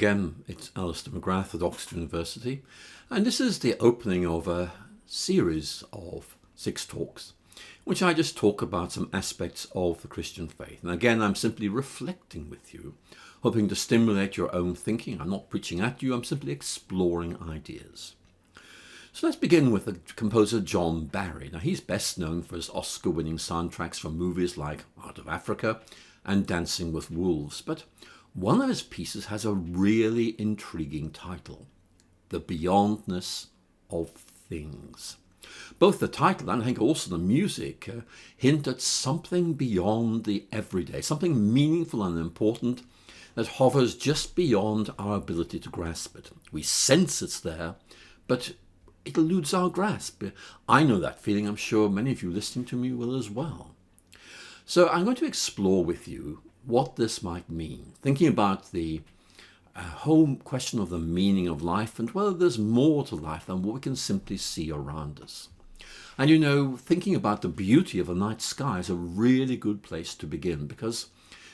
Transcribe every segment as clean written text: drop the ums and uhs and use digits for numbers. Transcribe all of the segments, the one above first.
again, it's Alister McGrath at Oxford University, and this is the opening of a series of 6 talks, which I just talk about some aspects of the Christian faith. And again, I'm simply reflecting with you, hoping to stimulate your own thinking. I'm not preaching at you, I'm simply exploring ideas. So let's begin with the composer John Barry. Now, he's best known for his Oscar-winning soundtracks for movies like Art of Africa and Dancing with Wolves, but one of his pieces has a really intriguing title, The Beyondness of Things. Both the title and I think also the music hint at something beyond the everyday, something meaningful and important that hovers just beyond our ability to grasp it. We sense it's there, but it eludes our grasp. I know that feeling. I'm sure many of you listening to me will as well. So I'm going to explore with you what this might mean, thinking about the whole question of the meaning of life and whether there's more to life than what we can simply see around us. And you know, thinking about the beauty of the night sky is a really good place to begin, because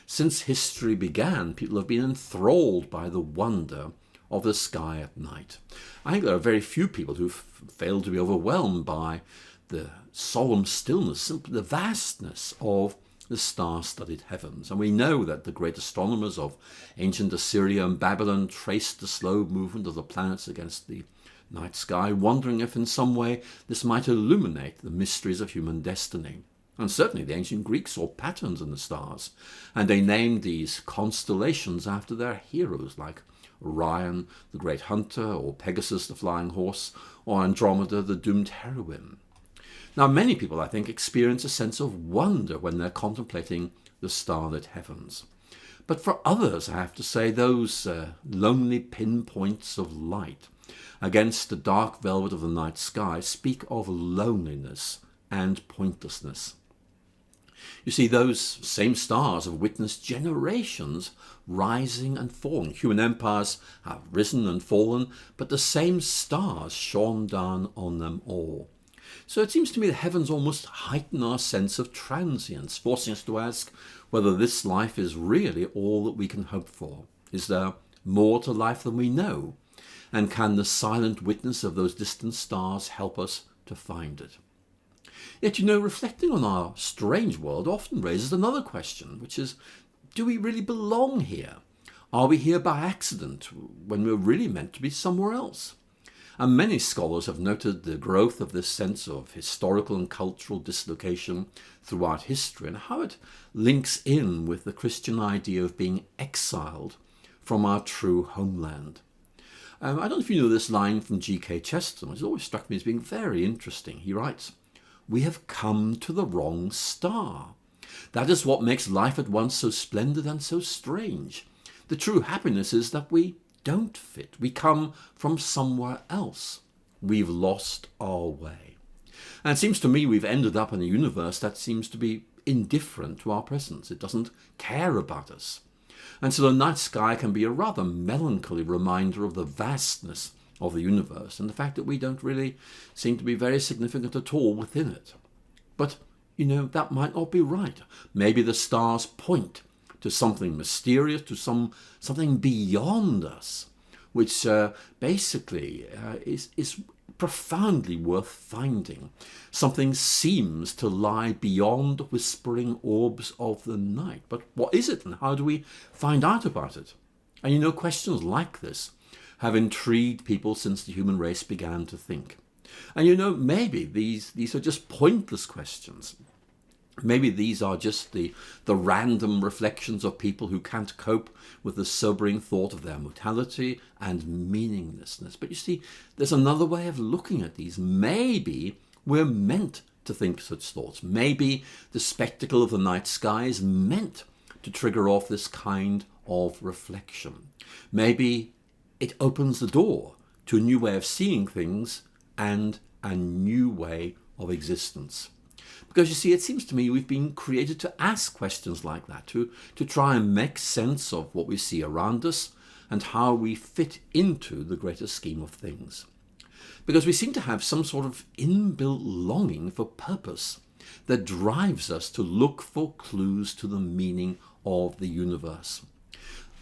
since history began, people have been enthralled by the wonder of the sky at night. I think there are very few people who've failed to be overwhelmed by the solemn stillness, simply the vastness of the star-studded heavens. And we know that the great astronomers of ancient Assyria and Babylon traced the slow movement of the planets against the night sky, wondering if in some way this might illuminate the mysteries of human destiny. And certainly the ancient Greeks saw patterns in the stars, and they named these constellations after their heroes, like Orion, the great hunter, or Pegasus, the flying horse, or Andromeda, the doomed heroine. Now, many people, I think, experience a sense of wonder when they're contemplating the starlit heavens. But for others, I have to say, those lonely pinpoints of light against the dark velvet of the night sky speak of loneliness and pointlessness. You see, those same stars have witnessed generations rising and falling. Human empires have risen and fallen, but the same stars shone down on them all. So it seems to me the heavens almost heighten our sense of transience, forcing us to ask whether this life is really all that we can hope for. Is there more to life than we know? And can the silent witness of those distant stars help us to find it? Yet, you know, reflecting on our strange world often raises another question, which is, do we really belong here? Are we here by accident when we're really meant to be somewhere else? And many scholars have noted the growth of this sense of historical and cultural dislocation throughout history and how it links in with the Christian idea of being exiled from our true homeland. I don't know if you know this line from G.K. Chesterton, which has always struck me as being very interesting. He writes, "We have come to the wrong star. That is what makes life at once so splendid and so strange. The true happiness is that we don't fit. We come from somewhere else. We've lost our way." And it seems to me we've ended up in a universe that seems to be indifferent to our presence. It doesn't care about us. And so the night sky can be a rather melancholy reminder of the vastness of the universe and the fact that we don't really seem to be very significant at all within it. But, you know, that might not be right. Maybe the stars point to something mysterious, to something beyond us, which basically is profoundly worth finding. Something seems to lie beyond the whispering orbs of the night. But what is it, and how do we find out about it? And you know, questions like this have intrigued people since the human race began to think. And you know, maybe these are just pointless questions. Maybe these are just the random reflections of people who can't cope with the sobering thought of their mortality and meaninglessness. But you see, there's another way of looking at these. Maybe we're meant to think such thoughts. Maybe the spectacle of the night sky is meant to trigger off this kind of reflection. Maybe it opens the door to a new way of seeing things and a new way of existence. Because you see, it seems to me we've been created to ask questions like that, to try and make sense of what we see around us and how we fit into the greater scheme of things. Because we seem to have some sort of inbuilt longing for purpose that drives us to look for clues to the meaning of the universe.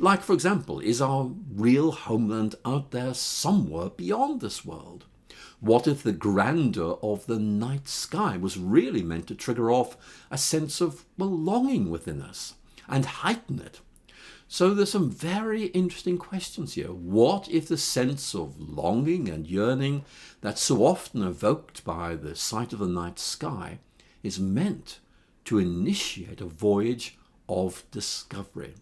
Like, for example, is our real homeland out there somewhere beyond this world? What if the grandeur of the night sky was really meant to trigger off a sense of longing within us and heighten it? So there's some very interesting questions here. What if the sense of longing and yearning that's so often evoked by the sight of the night sky is meant to initiate a voyage of discovery?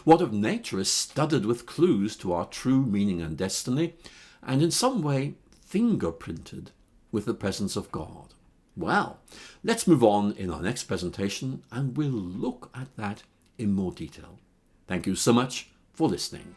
What if nature is studded with clues to our true meaning and destiny, and in some way fingerprinted with the presence of God? Well, let's move on in our next presentation, and we'll look at that in more detail. Thank you so much for listening.